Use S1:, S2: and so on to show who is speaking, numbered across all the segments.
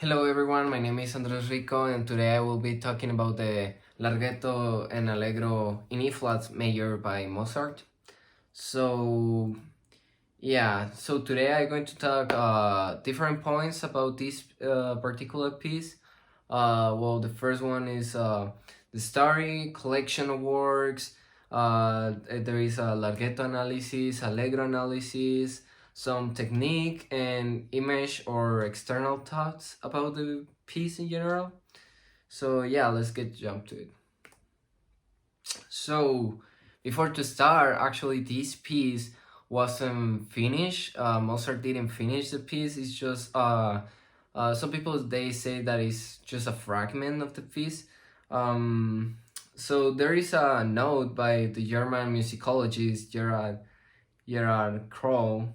S1: Hello everyone, my name is Andrés Rico and today I will be talking about the Larghetto and Allegro in E-flat major by Mozart. So so today I'm going to talk different points about this particular piece. The first one is the story, collection of works, there is a Larghetto analysis, Allegro analysis, some technique and image or external thoughts about the piece in general. So yeah, let's get jump to it. So before to start, actually this piece wasn't finished. Mozart didn't finish the piece. It's just some people they say that it's just a fragment of the piece. So there is a note by the German musicologist Gerard Kroll,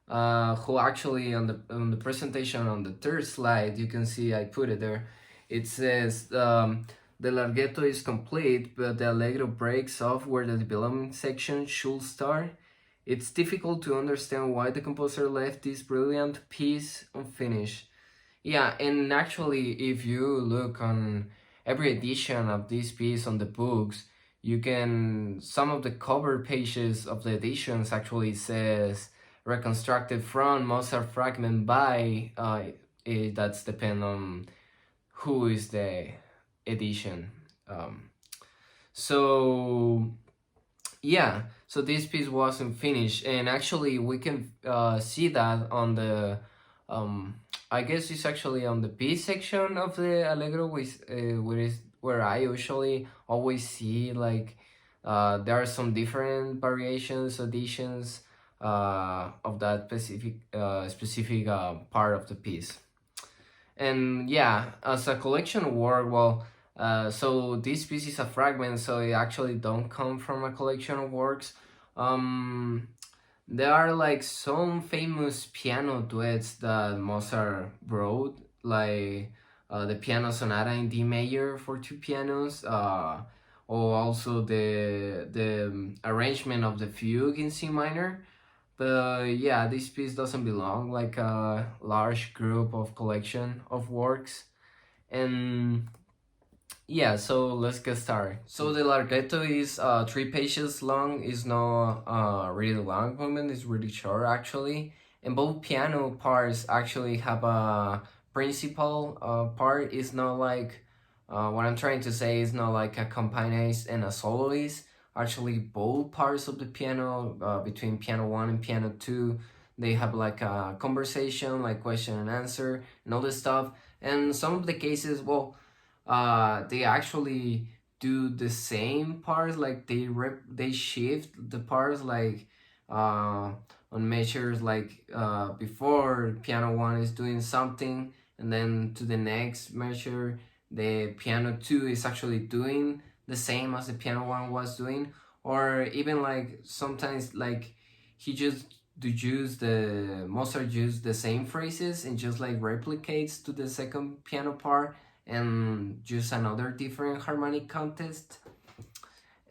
S1: who actually on the presentation on the third slide, you can see I put it there. It says the Larghetto is complete, but the Allegro breaks off where the development section should start. It's difficult to understand why the composer left this brilliant piece unfinished. Yeah, and actually, if you look on every edition of this piece on the books, you can some of the cover pages of the editions actually says reconstructed from Mozart fragment by that's depend on who is the edition. Um, so yeah, so this piece wasn't finished, and actually we can see that on the um, I guess it's actually on the B section of the Allegro, where I usually always see like there are some different variations, additions of that specific part of the piece. And yeah, as a collection work, so this piece is a fragment, so it actually don't come from a collection of works. Um, there are like some famous piano duets that Mozart wrote, like the Piano Sonata in D major for two pianos, or also the arrangement of the fugue in C minor. But yeah, this piece doesn't belong like a large group of collection of works. And yeah, so let's get started. So the Larghetto is 3 pages long. It's not really long movement. It's really short actually. And both piano parts actually have a principal part. It's not like what I'm trying to say is not like a accompanist and a soloist. Actually, both parts of the piano between piano one and piano two, they have like a conversation, like question and answer, and all this stuff. And some of the cases, they actually do the same parts, like they shift the parts like on measures like before piano one is doing something, and then to the next measure the piano two is actually doing the same as the piano one was doing, or even like sometimes like he just to use the Mozart use the same phrases and just like replicates to the second piano part and just another different harmonic contest.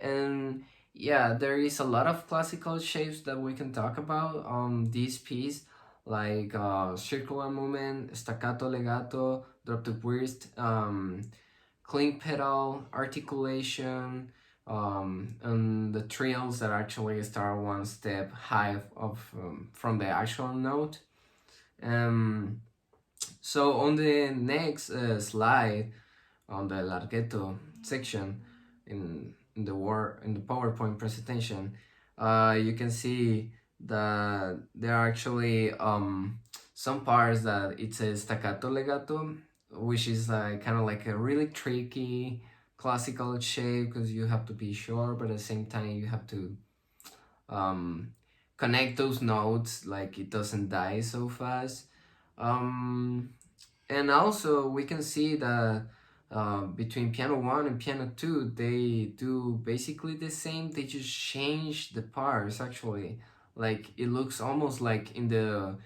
S1: And yeah, there is a lot of classical shapes that we can talk about on this piece, like circular movement, staccato, legato, drop to burst, clean pedal, articulation, and the trills that actually start one step high from the actual note. Um, so on the next slide, on the Larghetto section in the PowerPoint presentation, you can see that there are actually some parts that it says staccato legato, which is kind of like a really tricky classical shape because you have to be short, but at the same time you have to um, connect those notes like it doesn't die so fast. Um, and also we can see that between piano one and piano two, they do basically the same. They just change the parts actually. Like it looks almost like in the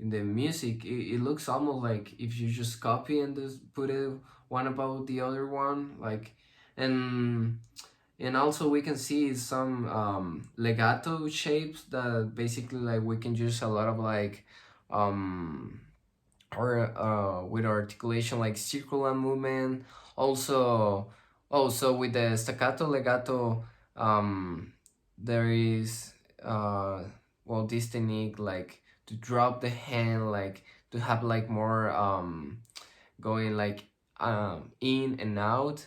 S1: music, it looks almost like if you just copy and just put it one above the other one, like and and also we can see some legato shapes that basically like we can use a lot of like um or with articulation like circular movement. Also with the staccato legato, there is well, this technique like to drop the hand, like to have like more going like in and out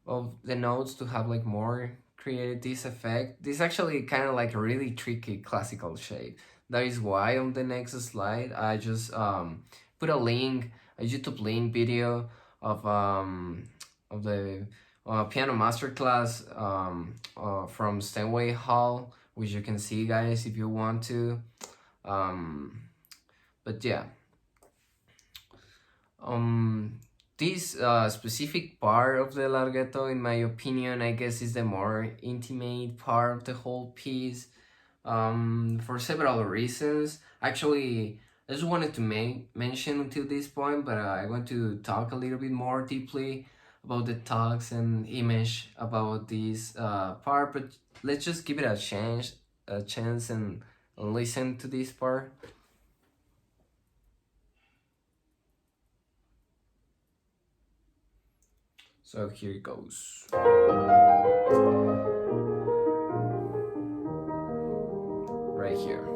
S1: of the notes to have like more create this effect. This actually kind of like a really tricky classical shape. That is why on the next slide I just put a link, a YouTube link video of the piano masterclass from Steinway Hall, which you can see, guys, if you want to. Um, but yeah, um, this specific part of the Larghetto, in my opinion, I guess is the more intimate part of the whole piece, for several reasons. Actually, I just wanted to mention until this point, but I want to talk a little bit more deeply about the talks and image about this part. But let's just give it a chance, and listen to this part. So here it goes. Right here.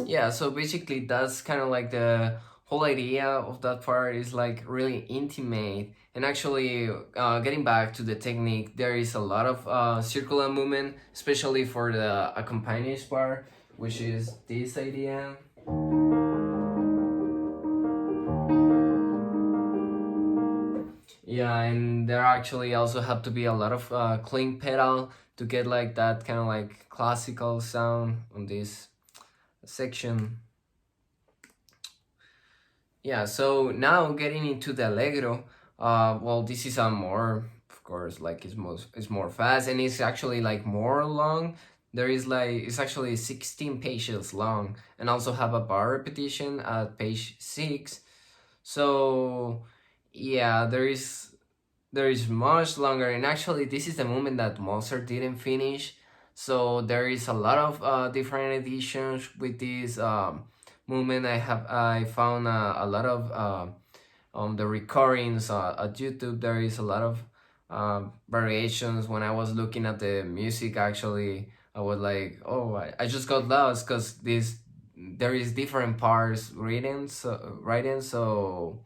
S1: Yeah, so basically that's kind of like the whole idea of that part is like really intimate. And actually, getting back to the technique, there is a lot of circular movement, especially for the accompanist part, which is this idea. Yeah, and there actually also have to be a lot of clean pedal to get like that kind of like classical sound on this section. Yeah, so now getting into the Allegro, well, this is a more, of course, like it's more fast, and it's actually like more long. There is like it's actually 16 pages long, and also have a bar repetition at page 6. So yeah, there is much longer, and actually this is the movement that Mozart didn't finish. So there is a lot of different editions with this movement. I found a lot of the recordings at YouTube. There is a lot of variations. When I was looking at the music, actually I was like, oh, I just got lost because this there is different parts writing, so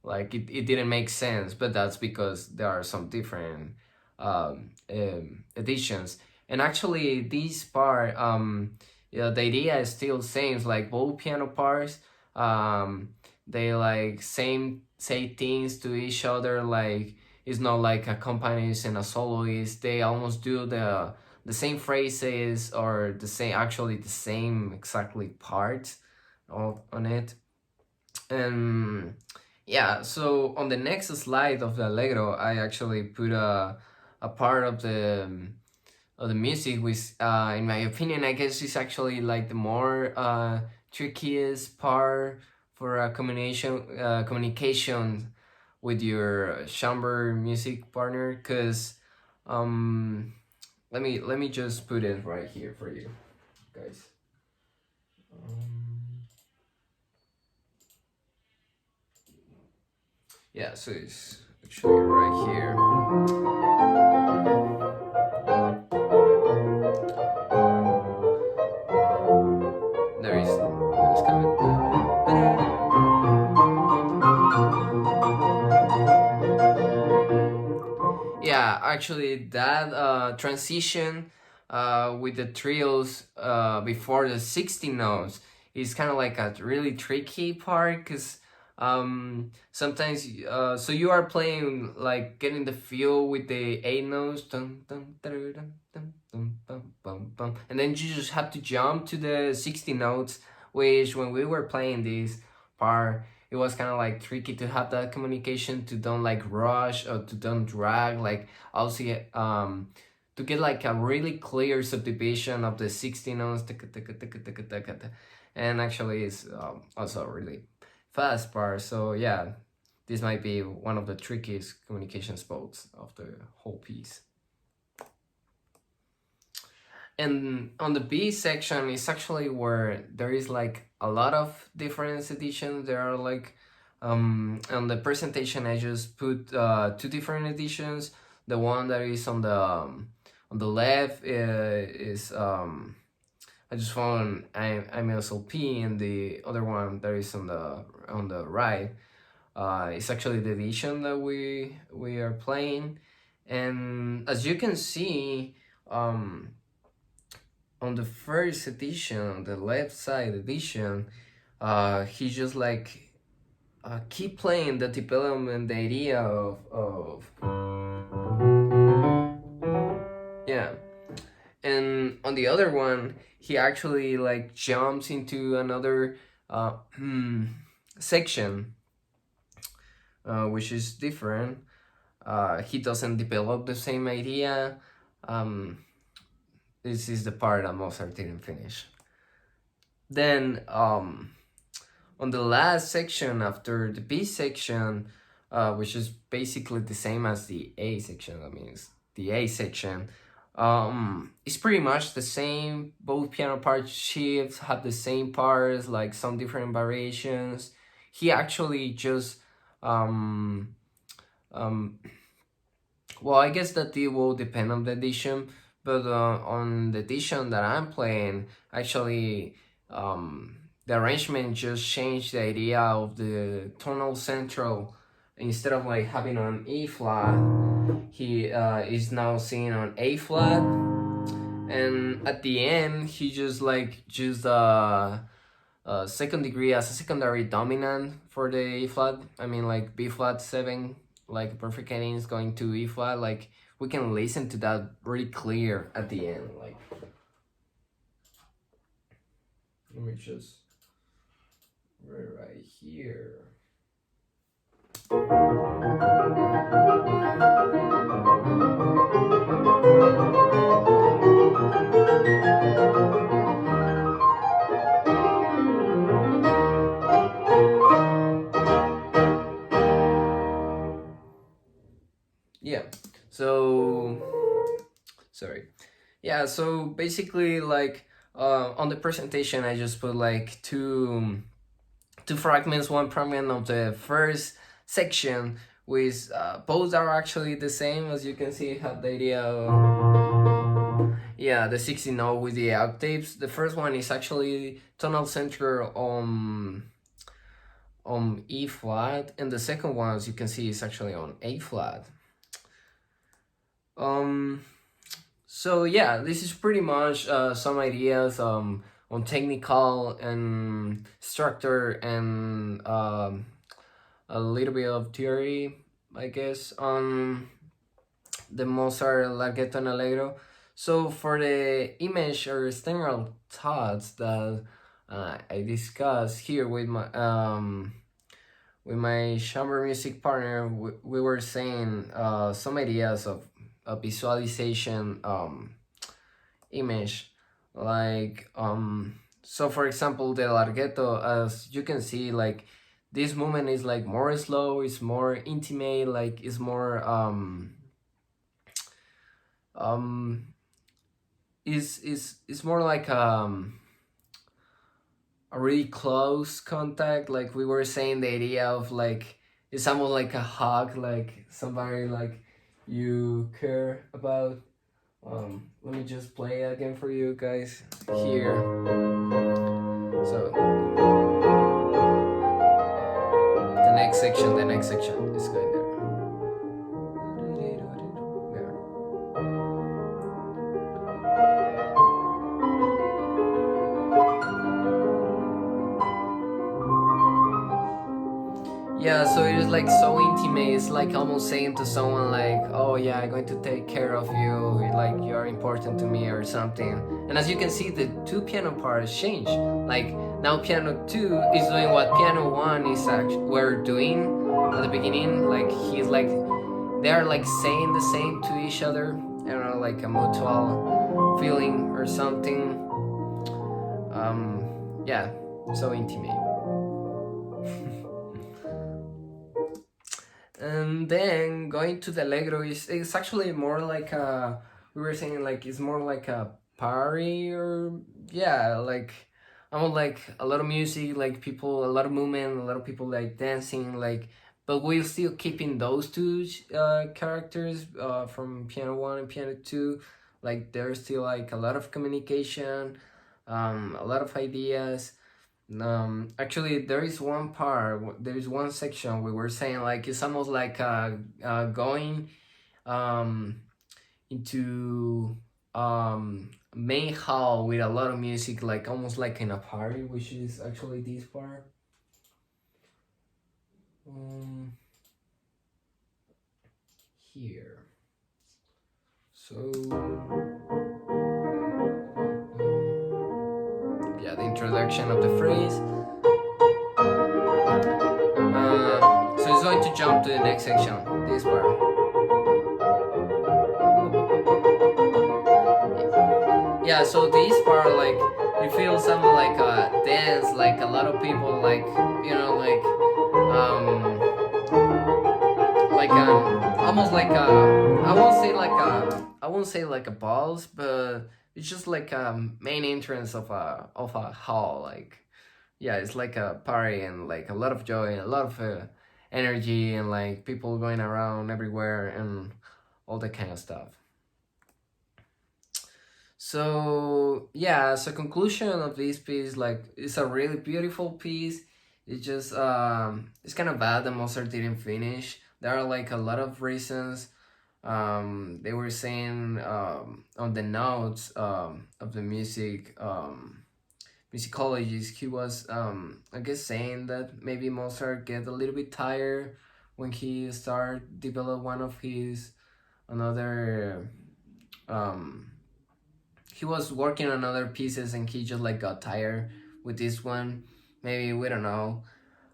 S1: like it didn't make sense, but that's because there are some different editions. And actually this part, yeah, the idea is still same, like both piano parts, um they like same say things to each other, like it's not like a accompanist and a soloist, they almost do the same phrases, or the same, actually the same exactly part on it. And yeah, so on the next slide of the Allegro, I actually put a part of the music, which in my opinion, I guess is actually like the more trickiest part for a communication with your chamber music partner, because um let me just put it right here for you guys. um, yeah, so it's actually right here. There is yeah, actually that transition with the trios before the 16 notes is kind of like a really tricky part, because sometimes so you are playing like getting the feel with the 8 notes, dun, dun, dun, dun, dun, dun, bum, bum, bum, and then you just have to jump to the 60 notes, which when we were playing this part, it was kind of like tricky to have that communication, to don't like rush or to don't drag, like also to get like a really clear subdivision of the 16 notes, and actually it's also a really fast part. So yeah, this might be one of the trickiest communication spots of the whole piece. And on the B section is actually where there is like a lot of different editions. There are like on the presentation I just put two different editions. The one that is on the left is I just found I'm SLP, and the other one that is on the right it's actually the edition that we are playing. And as you can see, on the first edition, the left side edition, he just like keep playing the development, the idea of yeah. And on the other one, he actually like jumps into another section, which is different. He doesn't develop the same idea. This is the part that Mozart didn't finish. Then on the last section after the B section, which is basically the same as the A section, that means the A section, it's pretty much the same. Both piano part shifts have the same parts, like some different variations. He actually just well, I guess that it will depend on the edition, but on the edition that I'm playing, actually the arrangement just changed the idea of the tonal central. Instead of like having on E flat, he is now singing on A flat, and at the end he just second degree as a secondary dominant for the E flat. I mean, like B flat 7, like perfect ending is going to E flat. Like we can listen to that really clear at the end. Like, let me just right here. Yeah, so sorry. Yeah, so basically like on the presentation I just put like two fragments, one fragment of the first section with both are actually the same. As you can see, have the idea of, yeah, the 16 note with the octaves. The first one is actually tonal center on E flat, and the second one, as you can see, is actually on A flat. So yeah, this is pretty much some ideas on technical and structure and a little bit of theory, I guess, on the Mozart, Larghetto, and Allegro. So for the image or general thoughts that I discussed here with my chamber music partner, we were saying some ideas of a visualization image, like so for example the Larghetto, as you can see, like this movement is like more slow, it's more intimate, like it's more is more like a really close contact. Like we were saying, the idea of like it's almost like a hug, like somebody like you care about. Let me just play again for you guys here. So the next section is going there. Yeah, so it is like so intimate. It's like almost saying to someone like, "Oh yeah, I'm going to take care of you." like you're important to me or something. And as you can see, the two piano parts change. Like now piano 2 is doing what piano 1 is actually were doing at the beginning. Like he's like they're like saying the same to each other. I don't know, like a mutual feeling or something. Yeah, so intimate. And then going to the Allegro is it's actually more like a, we were saying like it's more like a party, or yeah, like almost like a lot of music, like people, a lot of movement, a lot of people like dancing, like, but we're still keeping those two characters from piano 1 and piano 2. Like there's still like a lot of communication, a lot of ideas. Actually, there is one part, there is one section we were saying like it's almost like going um, into main hall with a lot of music, like almost like in a party, which is actually this part. Um, Here. So yeah, the introduction of the phrase. So it's going to jump to the next section, this part. Yeah, so this part, like, you feel something like a dance, like a lot of people, like, you know, like almost like I won't say like a balls, but it's just like a main entrance of a hall, like, yeah, it's like a party and like a lot of joy and a lot of energy and like people going around everywhere and all that kind of stuff. So yeah, so conclusion of this piece, like it's a really beautiful piece. It's just it's kind of bad that Mozart didn't finish. There are like a lot of reasons. They were saying on the notes of the music musicologist, he was I guess saying that maybe Mozart get a little bit tired when he start develop one of his another um he was working on other pieces and he just like got tired with this one. Maybe, we don't know.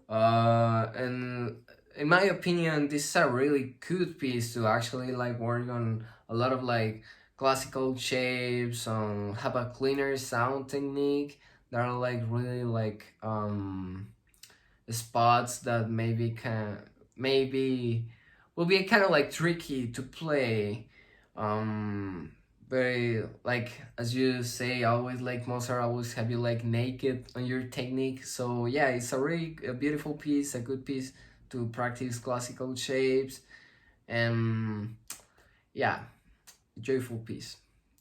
S1: And in my opinion, this is a really good piece to actually like work on a lot of like classical shapes, have a cleaner sound technique. There are like really like spots that maybe will be kind of like tricky to play. um very like, as you say, always like Mozart always have you like naked on your technique. So yeah, it's a really a beautiful piece, a good piece to practice classical shapes. And yeah, joyful piece.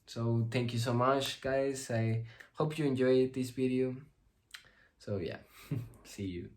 S1: So thank you so much, guys. I hope you enjoyed this video. So yeah, see you.